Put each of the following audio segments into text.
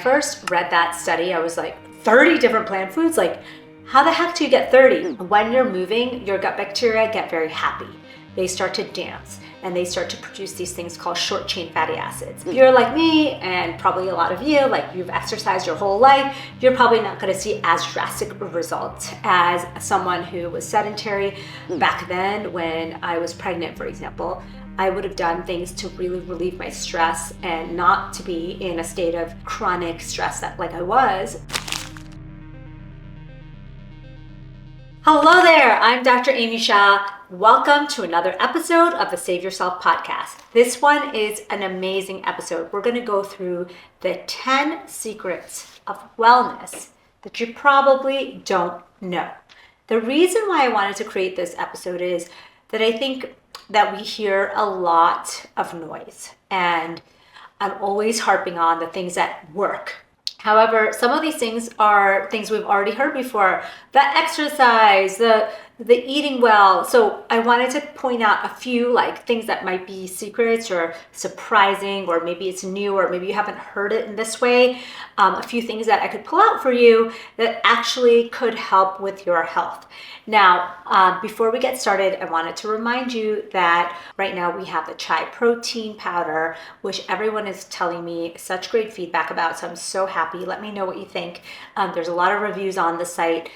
first read that study, I was like, 30 different plant foods? Like, how the heck do you get 30? When you're moving, your gut bacteria get very happy. They start to dance and they start to produce these things called short chain fatty acids. If you're like me, and probably a lot of you, like you've exercised your whole life, you're probably not gonna see as drastic results as someone who was sedentary. Back then, when I was pregnant, for example, I would have done things to really relieve my stress and not to be in a state of chronic stress like I was. Hello there, I'm Dr. Amy Shah. Welcome to another episode of the Save Yourself podcast. This one is an amazing episode. We're gonna go through the 10 secrets of wellness that you probably don't know. The reason why I wanted to create this episode is that I think that we hear a lot of noise, and I'm always harping on the things that work. However, some of these things are things we've already heard before. The exercise, the eating well. So I wanted to point out a few like things that might be secrets or surprising, or maybe it's new, or maybe you haven't heard it in this way. A few things that I could pull out for you that actually could help with your health. Now, before we get started, I wanted to remind you that right now we have the chai protein powder, which everyone is telling me such great feedback about. So I'm so happy. Let me know what you think. There's a lot of reviews on the site.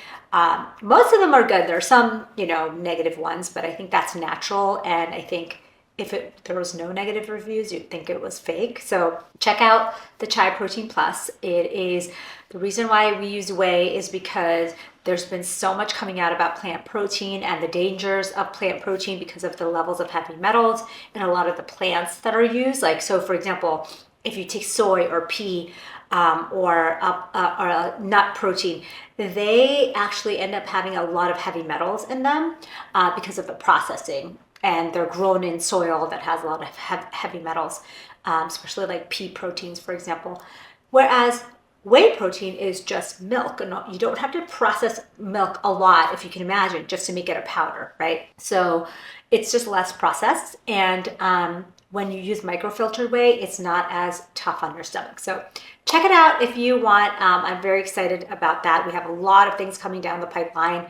Most of them are good. There are some, negative ones, but I think that's natural. And I think if there was no negative reviews, you'd think it was fake. So check out the Chai Protein Plus. The reason why we use whey is because there's been so much coming out about plant protein and the dangers of plant protein because of the levels of heavy metals in a lot of the plants that are used. Like, so for example, if you take soy or pea, or a nut protein, they actually end up having a lot of heavy metals in them because of the processing, and they're grown in soil that has a lot of heavy metals, especially like pea proteins, for example. Whereas whey protein is just milk, and you don't have to process milk a lot, if you can imagine, just to make it a powder, right? So it's just less processed, and when you use microfiltered whey, it's not as tough on your stomach. So check it out if you want. I'm very excited about that. We have a lot of things coming down the pipeline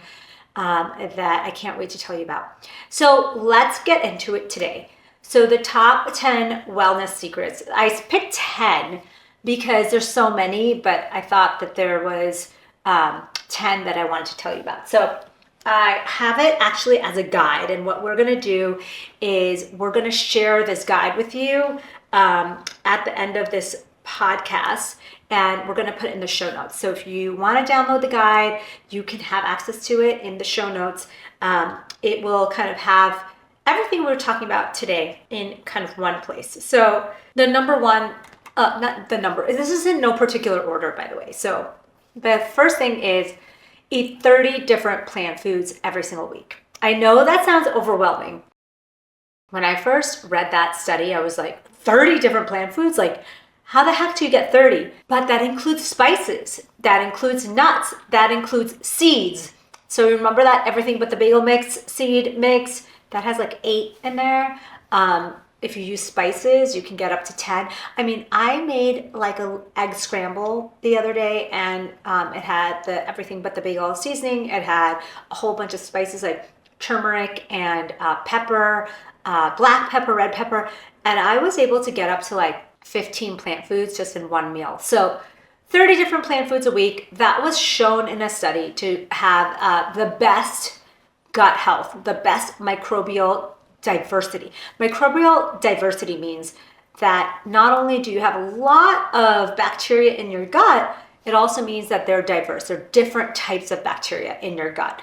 that I can't wait to tell you about. So let's get into it today. So the top 10 wellness secrets. I picked 10 because there's so many, but I thought that there was 10 that I wanted to tell you about. So I have it actually as a guide, and what we're going to do is we're going to share this guide with you at the end of this podcast, and we're going to put it in the show notes. So if you want to download the guide, you can have access to it in the show notes. It will kind of have everything we're talking about today in kind of one place. So the number one, this is in no particular order, by the way. So the first thing is eat 30 different plant foods every single week. I know that sounds overwhelming. When I first read that study, I was like, 30 different plant foods? Like, how the heck do you get 30? But that includes spices, that includes nuts, that includes seeds. So remember that everything but the bagel mix, seed mix, that has like 8 in there. If you use spices, you can get up to 10. I mean, I made like an egg scramble the other day, and it had the everything but the bagel seasoning. It had a whole bunch of spices like turmeric and pepper, black pepper, red pepper. And I was able to get up to like 15 plant foods just in one meal. So 30 different plant foods a week. That was shown in a study to have the best gut health, the best microbial diversity. Microbial diversity means that not only do you have a lot of bacteria in your gut, it also means that they're diverse. There are different types of bacteria in your gut.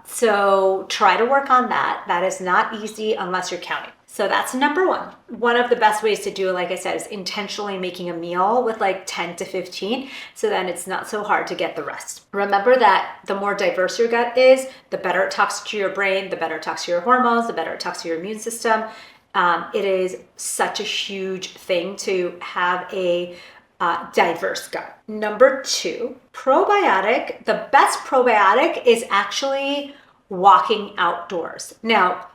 So try to work on that. That is not easy unless you're counting. So that's number one. One of the best ways to do it, like I said, is intentionally making a meal with like 10 to 15, so then it's not so hard to get the rest. Remember that the more diverse your gut is, the better it talks to your brain, the better it talks to your hormones, the better it talks to your immune system. It is such a huge thing to have a diverse gut. Number two, probiotic. The best probiotic is actually walking outdoors. Now,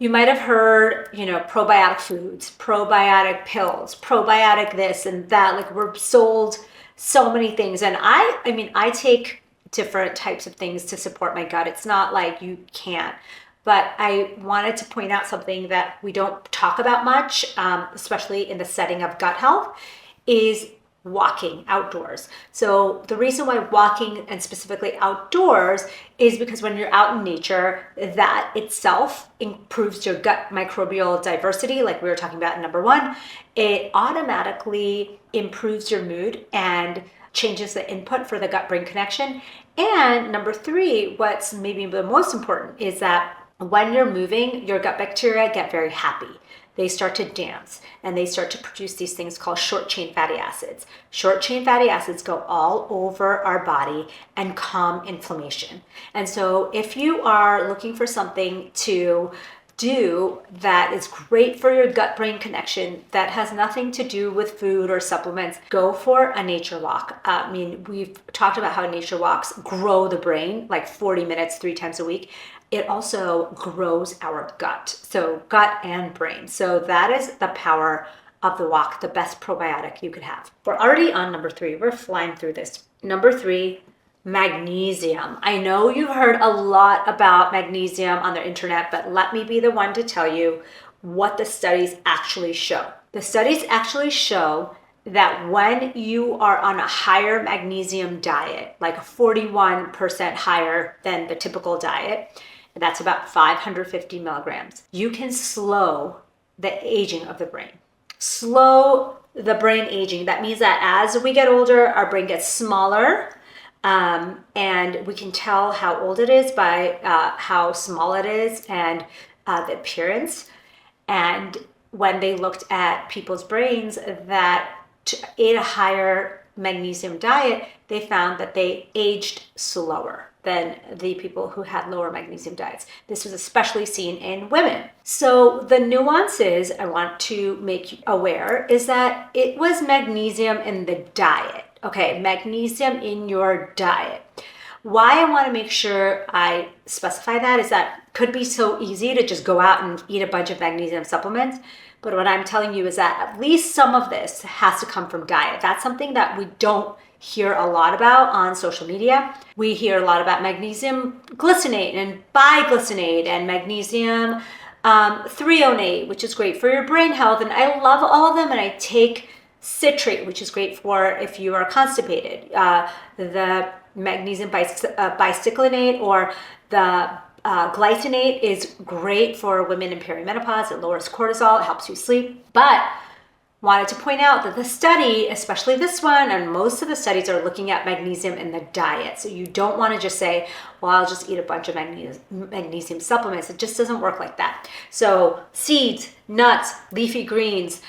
You might have heard, probiotic foods, probiotic pills, probiotic this and that. Like we're sold so many things. And I take different types of things to support my gut. It's not like you can't. But I wanted to point out something that we don't talk about much, especially in the setting of gut health, is walking outdoors. So the reason why walking, and specifically outdoors, is because when you're out in nature, that itself improves your gut microbial diversity, like we were talking about in number one. It automatically improves your mood and changes the input for the gut-brain connection. And number three, what's maybe the most important, is that when you're moving, your gut bacteria get very happy. They start to dance and they start to produce these things called short chain fatty acids. Short chain fatty acids go all over our body and calm inflammation. And so if you are looking for something to do that is great for your gut brain connection, that has nothing to do with food or supplements, go for a nature walk. We've talked about how nature walks grow the brain like 40 minutes 3 times a week. It also grows our gut, so gut and brain. So that is the power of the walk, the best probiotic you could have. We're already on number 3. We're flying through this. Number 3, magnesium. I know you've heard a lot about magnesium on the internet, but let me be the one to tell you what the studies actually show. The studies actually show that when you are on a higher magnesium diet, like 41% higher than the typical diet, that's about 550 milligrams, you can slow the aging of the brain. Slow the brain aging. That means that as we get older, our brain gets smaller, and we can tell how old it is by how small it is and the appearance. And when they looked at people's brains that ate a higher magnesium diet, they found that they aged slower than the people who had lower magnesium diets. This was especially seen in women. So the nuances I want to make you aware is that it was magnesium in the diet. Okay, magnesium in your diet. Why I want to make sure I specify that is that it could be so easy to just go out and eat a bunch of magnesium supplements. But what I'm telling you is that at least some of this has to come from diet. That's something that we don't hear a lot about on social media. We hear a lot about magnesium glycinate and biglycinate and magnesium threonate, which is great for your brain health. And I love all of them. And I take citrate, which is great for if you are constipated. The magnesium bicyclinate or the glycinate is great for women in perimenopause. It lowers cortisol, it helps you sleep. But wanted to point out that the study, especially this one, and most of the studies are looking at magnesium in the diet. So you don't want to just say, well, I'll just eat a bunch of magnesium supplements. It just doesn't work like that. So seeds, nuts, leafy greens,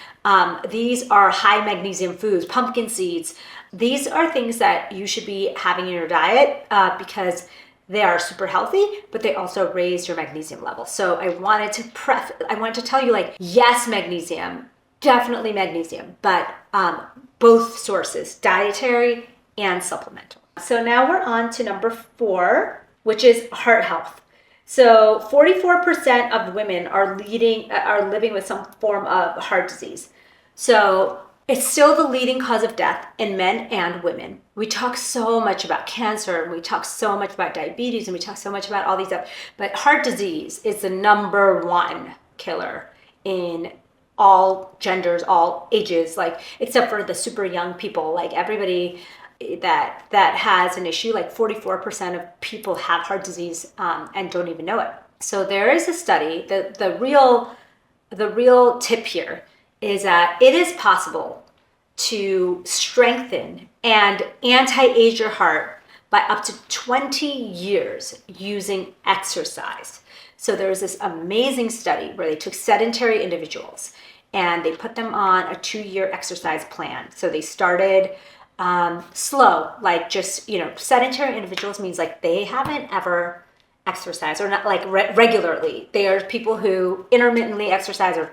these are high magnesium foods, pumpkin seeds. These are things that you should be having in your diet because they are super healthy, but they also raise your magnesium level. So I wanted to tell you, like, yes, magnesium, definitely magnesium, but both sources, dietary and supplemental. So now we're on to number 4, which is heart health. So 44% of women are living with some form of heart disease. So it's still the leading cause of death in men and women. We talk so much about cancer, and we talk so much about diabetes, and we talk so much about all these stuff, but heart disease is the number 1 killer in all genders, all ages, like except for the super young people. Like everybody that has an issue, like 44% of people have heart disease and don't even know it. So there is a study. The real tip here is that it is possible to strengthen and anti-age your heart by up to 20 years using exercise. So there was this amazing study where they took sedentary individuals and they put them on a 2-year exercise plan. So they started slow, like just, sedentary individuals means like they haven't ever exercised or not like regularly. They are people who intermittently exercise or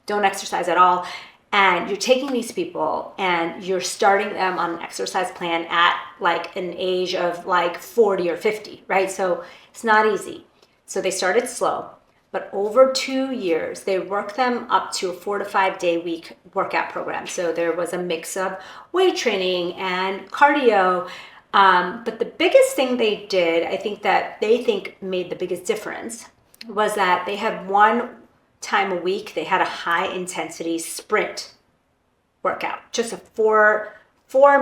don't exercise at all. And you're taking these people and you're starting them on an exercise plan at like an age of like 40 or 50, right? So it's not easy. So they started slow. But over 2 years, they worked them up to a 4 to 5 day week workout program. So there was a mix of weight training and cardio. But the biggest thing they did, I think that they think made the biggest difference, was that they had one time a week, they had a high intensity sprint workout, just a 4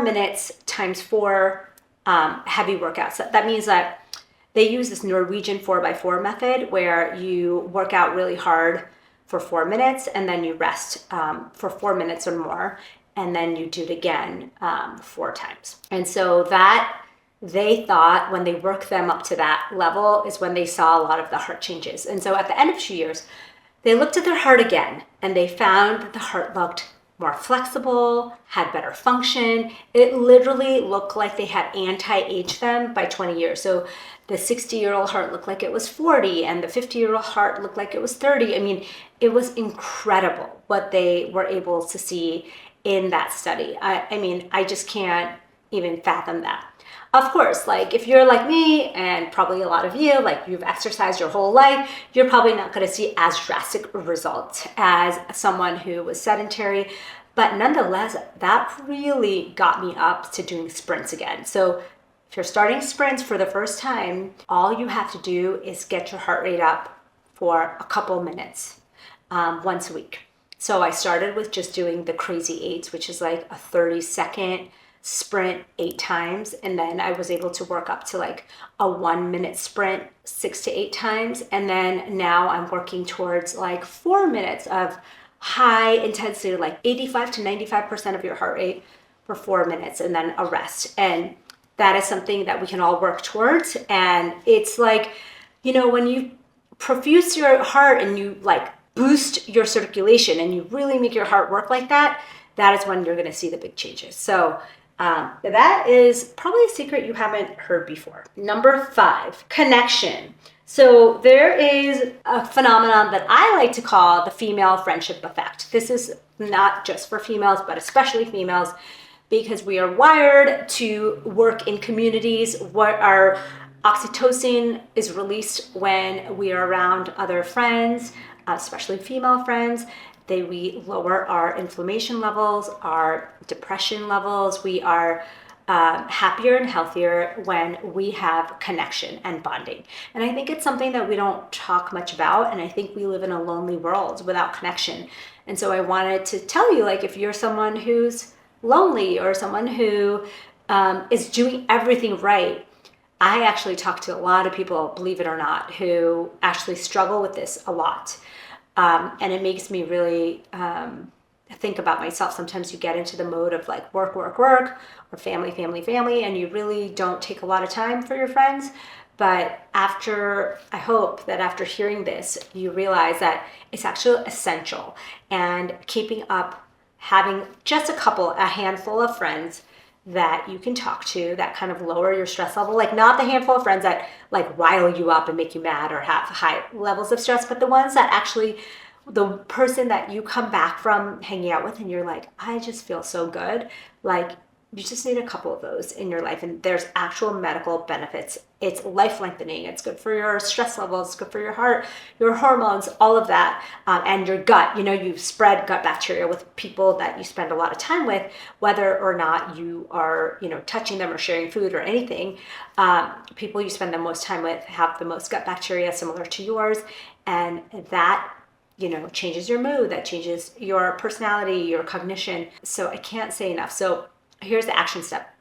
minutes times 4 heavy workouts. So that means that they use this Norwegian 4x4 method where you work out really hard for 4 minutes and then you rest for 4 minutes or more, and then you do it again 4 times. And so that, they thought when they worked them up to that level is when they saw a lot of the heart changes. And so at the end of 2 years, they looked at their heart again and they found that the heart looked more flexible, had better function. It literally looked like they had anti-aged them by 20 years. So the 60-year-old heart looked like it was 40 and the 50-year-old heart looked like it was 30. I mean, it was incredible what they were able to see in that study. I mean, I just can't even fathom that. Of course, like if you're like me and probably a lot of you, like you've exercised your whole life, you're probably not going to see as drastic results as someone who was sedentary. But nonetheless, that really got me up to doing sprints again. So if you're starting sprints for the first time, all you have to do is get your heart rate up for a couple minutes once a week. So I started with just doing the crazy eights, which is like a 30-second sprint 8 times, and then I was able to work up to like a 1-minute sprint 6 to 8 times, and then now I'm working towards like 4 minutes of high intensity, like 85 to 95% of your heart rate for 4 minutes, and then a rest. And that is something that we can all work towards. And it's like, you know, when you perfuse your heart and you like boost your circulation and you really make your heart work like that, that is when you're going to see the big changes. So that is probably a secret you haven't heard before. Number 5, connection. So there is a phenomenon that I like to call the female friendship effect. This is not just for females, but especially females, because we are wired to work in communities where our oxytocin is released when we are around other friends, especially female friends. We lower our inflammation levels, our depression levels. We are happier and healthier when we have connection and bonding. And I think it's something that we don't talk much about. And I think we live in a lonely world without connection. And so I wanted to tell you, like, if you're someone who's lonely or someone who is doing everything right, I actually talk to a lot of people, believe it or not, who actually struggle with this a lot. And it makes me really think about myself. Sometimes you get into the mode of like work, or family, and you really don't take a lot of time for your friends. But I hope that after hearing this, you realize that it's actually essential. And keeping up, having just a handful of friends that you can talk to that kind of lower your stress level, like not the handful of friends that like rile you up and make you mad or have high levels of stress, but the ones that actually, the person that you come back from hanging out with and you're like, I just feel so good. Like you just need a couple of those in your life, and there's actual medical benefits. It's life lengthening. It's good for your stress levels. It's good for your heart, your hormones, all of that, and your gut. You know, you spread gut bacteria with people that you spend a lot of time with, whether or not you are, you know, touching them or sharing food or anything. People you spend the most time with have the most gut bacteria similar to yours, and that, you know, changes your mood. That changes your personality, your cognition. So I can't say enough. So here's the action step.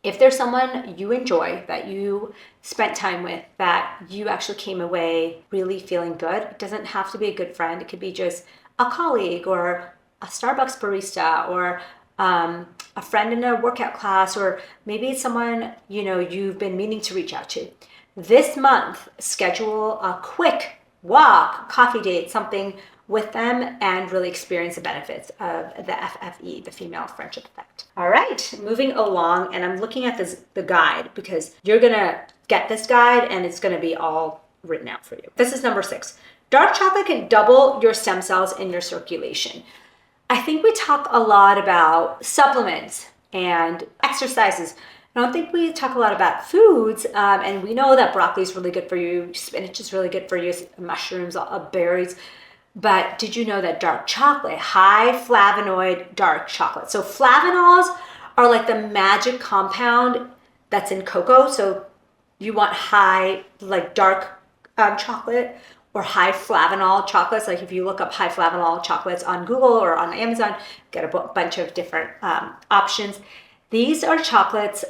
If there's someone you enjoy, that you spent time with, that you actually came away really feeling good, it doesn't have to be a good friend. It could be just a colleague or a Starbucks barista or a friend in a workout class, or maybe it's someone, you know, you've been meaning to reach out to. This month, schedule a quick walk, coffee date, something with them, and really experience the benefits of the FFE, the female friendship effect. All right, moving along, and I'm looking at the guide, because you're gonna get this guide and it's gonna be all written out for you. This is number 6. Dark chocolate can double your stem cells in your circulation. I think we talk a lot about supplements and exercises I don't think we talk a lot about foods, and we know that broccoli is really good for you, spinach is really good for you, mushrooms, berries. But did you know that dark chocolate, high flavonoid dark chocolate? So flavanols are like the magic compound that's in cocoa. So you want high, like dark chocolate or high flavanol chocolates. Like if you look up high flavanol chocolates on Google or on Amazon, get a bunch of different options. These are chocolates,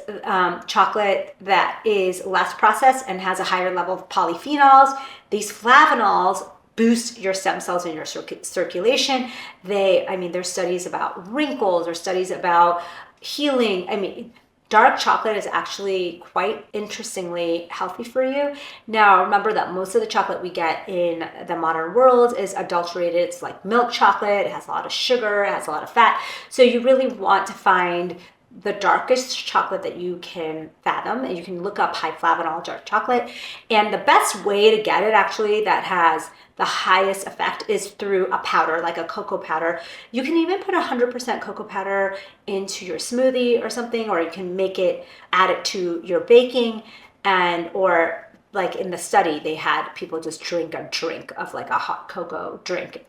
chocolate that is less processed and has a higher level of polyphenols. These flavanols boost your stem cells in your circulation. There's studies about wrinkles or studies about healing. Dark chocolate is actually quite interestingly healthy for you. Now, remember that most of the chocolate we get in the modern world is adulterated. It's like milk chocolate. It has a lot of sugar. It has a lot of fat. So you really want to find the darkest chocolate that you can fathom, and you can look up high flavanol dark chocolate. And the best way to get it actually that has the highest effect is through a powder, like a cocoa powder. You can even put 100% cocoa powder into your smoothie or something, or you can add it to your baking, or like in the study, they had people just drink a drink of like a hot cocoa drink.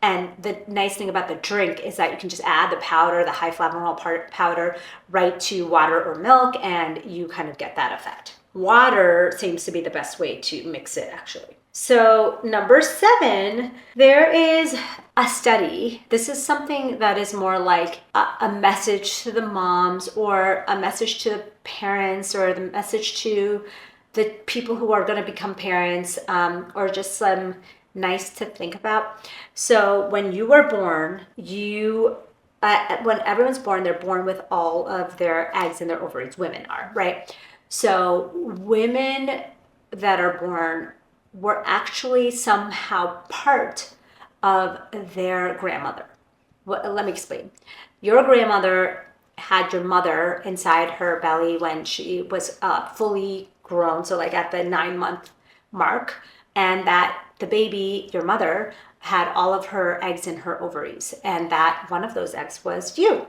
And the nice thing about the drink is that you can just add the powder, the high flavanol powder, right to water or milk, and you kind of get that effect. Water seems to be the best way to mix it, actually. So number 7, there is a study. This is something that is more like a message to the moms, or a message to the parents, or the message to the people who are going to become parents, or just some nice to think about. So when you were born, when everyone's born, they're born with all of their eggs in their ovaries. Women are, right? So women that are born were actually somehow part of their grandmother. Let me explain. Your grandmother had your mother inside her belly when she was fully grown, so like at the 9-month mark, and that the baby, your mother, had all of her eggs in her ovaries, and that one of those eggs was you.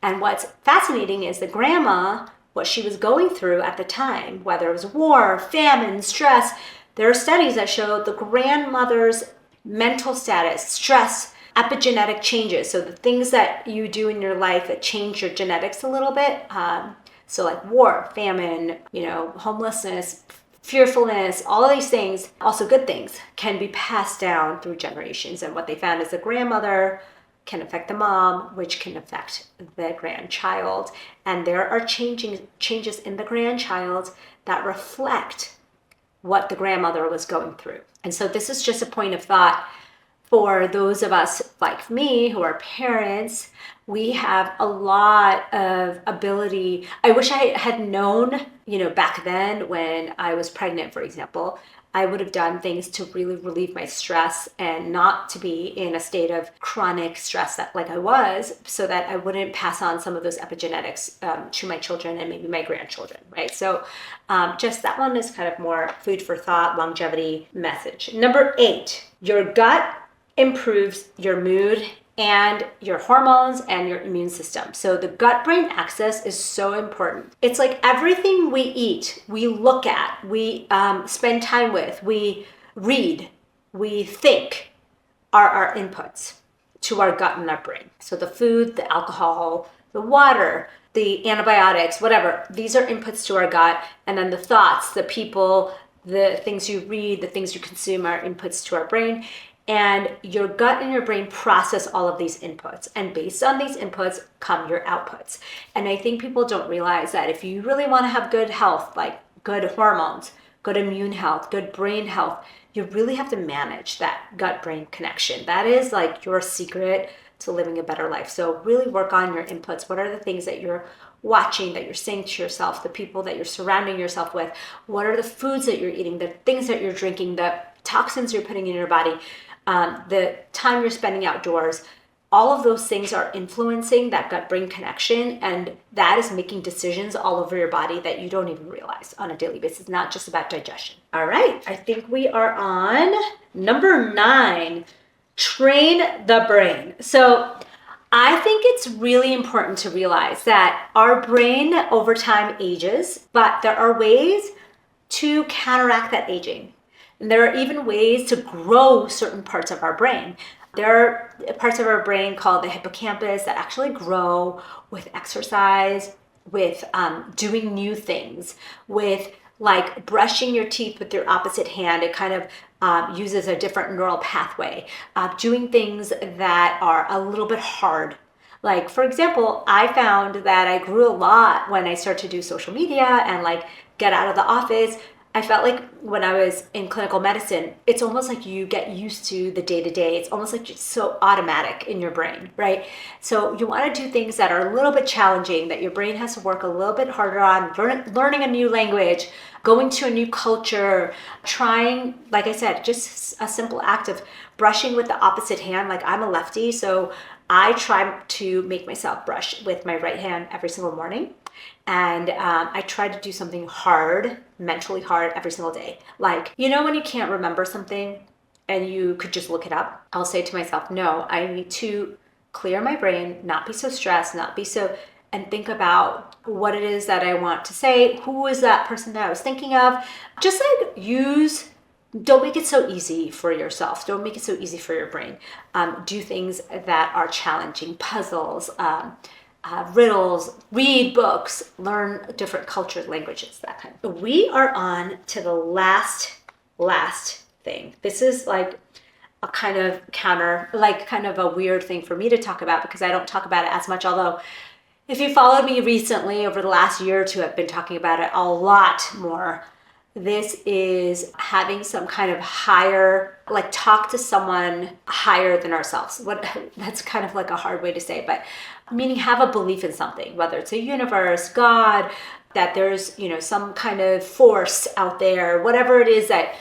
And what's fascinating is the grandma, what she was going through at the time, whether it was war, famine, stress. There are studies that show the grandmother's mental status, stress, epigenetic changes. So the things that you do in your life that change your genetics a little bit. So like war, famine, homelessness, fearfulness, all of these things, also good things, can be passed down through generations. And what they found is the grandmother can affect the mom, which can affect the grandchild. And there are changes in the grandchild that reflect what the grandmother was going through. And so this is just a point of thought for those of us like me who are parents. We have a lot of ability. I wish I had known, back then when I was pregnant, for example, I would have done things to really relieve my stress and not to be in a state of chronic stress like I was, so that I wouldn't pass on some of those epigenetics to my children and maybe my grandchildren, right? So just that one is kind of more food for thought, longevity message. Number 8, your gut improves your mood and your hormones and your immune system. So the gut-brain axis is so important. It's like everything we eat, we look at, we spend time with, we read, we think are our inputs to our gut and our brain. So the food, the alcohol, the water, the antibiotics, whatever, these are inputs to our gut. And then the thoughts, the people, the things you read, the things you consume are inputs to our brain. And your gut and your brain process all of these inputs. And based on these inputs come your outputs. And I think people don't realize that if you really want to have good health, like good hormones, good immune health, good brain health, you really have to manage that gut-brain connection. That is like your secret to living a better life. So really work on your inputs. What are the things that you're watching, that you're saying to yourself, the people that you're surrounding yourself with? What are the foods that you're eating, the things that you're drinking, the toxins you're putting in your body? The time you're spending outdoors, all of those things are influencing that gut-brain connection, and that is making decisions all over your body that you don't even realize on a daily basis. It's not just about digestion. All right, I think we are on number 9, train the brain. So I think it's really important to realize that our brain over time ages, but there are ways to counteract that aging. And there are even ways to grow certain parts of our brain. There are parts of our brain called the hippocampus that actually grow with exercise, with doing new things, with like brushing your teeth with your opposite hand. It kind of uses a different neural pathway. Doing things that are a little bit hard. Like, for example, I found that I grew a lot when I started to do social media and like get out of the office. I felt like when I was in clinical medicine, it's almost like you get used to the day-to-day. It's almost like it's so automatic in your brain, right? So you want to do things that are a little bit challenging, that your brain has to work a little bit harder on, learning a new language, going to a new culture, trying, like I said, just a simple act of brushing with the opposite hand. Like, I'm a lefty, so I try to make myself brush with my right hand every single morning. And I try to do something hard, mentally hard every single day. Like, when you can't remember something and you could just look it up, I'll say to myself, no, I need to clear my brain, not be so stressed, and think about what it is that I want to say. Who is that person that I was thinking of? Just like don't make it so easy for yourself. Don't make it so easy for your brain. Do things that are challenging, puzzles, riddles, read books, learn different cultures, languages, that kind of thing. We are on to the last thing. This is like a kind of kind of a weird thing for me to talk about because I don't talk about it as much. Although if you followed me recently over the last year or two, I've been talking about it a lot more. This is having some kind of higher, like talk to someone higher than ourselves. That's kind of like a hard way to say, but meaning have a belief in something, whether it's a universe, God, that there's, some kind of force out there, whatever it is that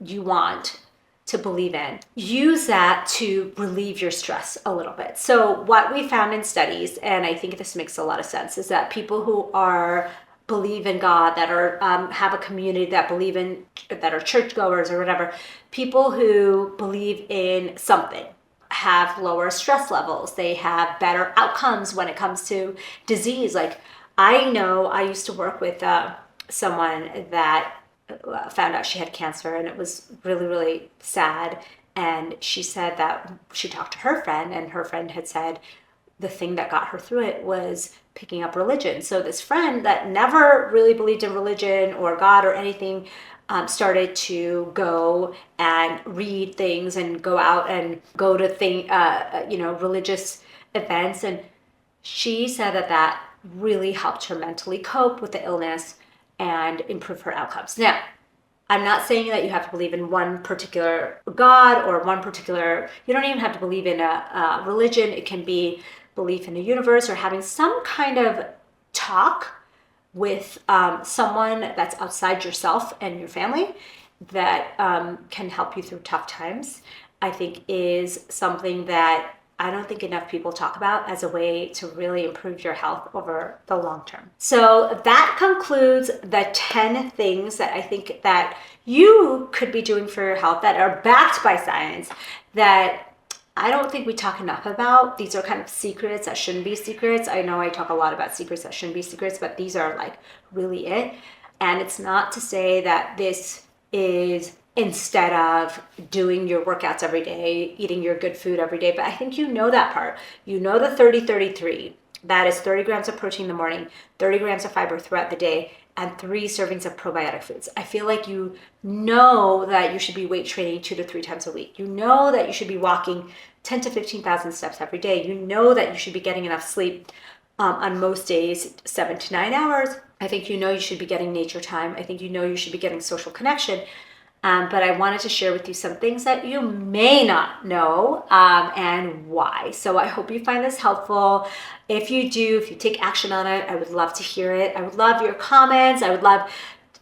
you want to believe in. Use that to relieve your stress a little bit. So what we found in studies, and I think this makes a lot of sense, is that people who believe in God, that are have a community that that are churchgoers or whatever, people who believe in something have lower stress levels. They have better outcomes when it comes to disease. Like, I know I used to work with someone that found out she had cancer, and it was really, really sad. And she said that she talked to her friend, and her friend had said the thing that got her through it was picking up religion. So this friend that never really believed in religion or God or anything started to go and read things and go out and go to religious events. And she said that really helped her mentally cope with the illness and improve her outcomes. Now, I'm not saying that you have to believe in one particular God or you don't even have to believe in a religion. It can be belief in the universe or having some kind of talk with someone that's outside yourself and your family that can help you through tough times, I think is something that I don't think enough people talk about as a way to really improve your health over the long term. So that concludes the 10 things that I think that you could be doing for your health that are backed by science that I don't think we talk enough about. These are kind of secrets that shouldn't be secrets. I know I talk a lot about secrets that shouldn't be secrets, but these are like really it. And it's not to say that this is instead of doing your workouts every day, eating your good food every day. But I think that part. The 30-33. That is 30 grams of protein in the morning, 30 grams of fiber throughout the day, and 3 servings of probiotic foods. I feel like that you should be weight training 2 to 3 times a week. That you should be walking 10 to 15,000 steps every day. That you should be getting enough sleep on most days, 7 to 9 hours. I think you should be getting nature time. I think you should be getting social connection. But I wanted to share with you some things that you may not know and why. So I hope you find this helpful. If you take action on it, I would love to hear it. I would love your comments. I would love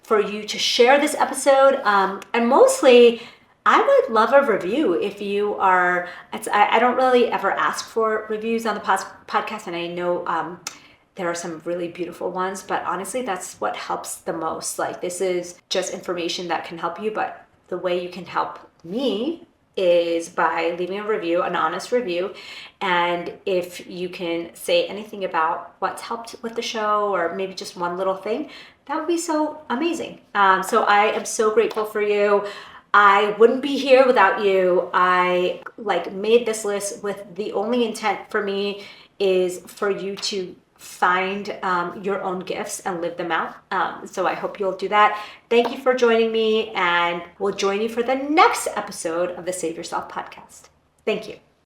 for you to share this episode. And mostly, I would love a review if you are. I don't really ever ask for reviews on the podcast, and I know there are some really beautiful ones, but honestly, that's what helps the most. Like, this is just information that can help you, but the way you can help me is by leaving a review, an honest review. And if you can say anything about what's helped with the show, or maybe just one little thing, that would be so amazing. So I am so grateful for you. I wouldn't be here without you. I made this list with the only intent for me is for you to find your own gifts and live them out. So I hope you'll do that. Thank you for joining me, and we'll join you for the next episode of the Save Yourself podcast. Thank you.